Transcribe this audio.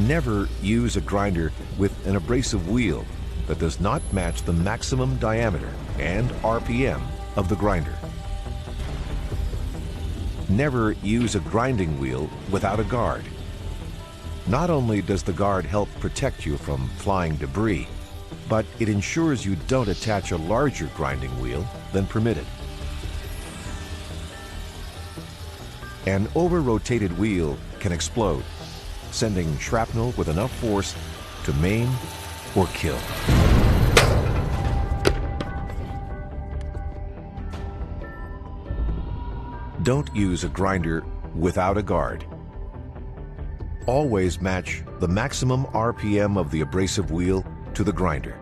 Never use a grinder with an abrasive wheel that does not match the maximum diameter and RPM of the grinder. Never use a grinding wheel without a guard. Not only does the guard help protect you from flying debris, but it ensures you don't attach a larger grinding wheel than permitted. An over-rotated wheel can explode, sending shrapnel with enough force to maim or kill. Don't use a grinder without a guard. Always match the maximum RPM of the abrasive wheel to the grinder.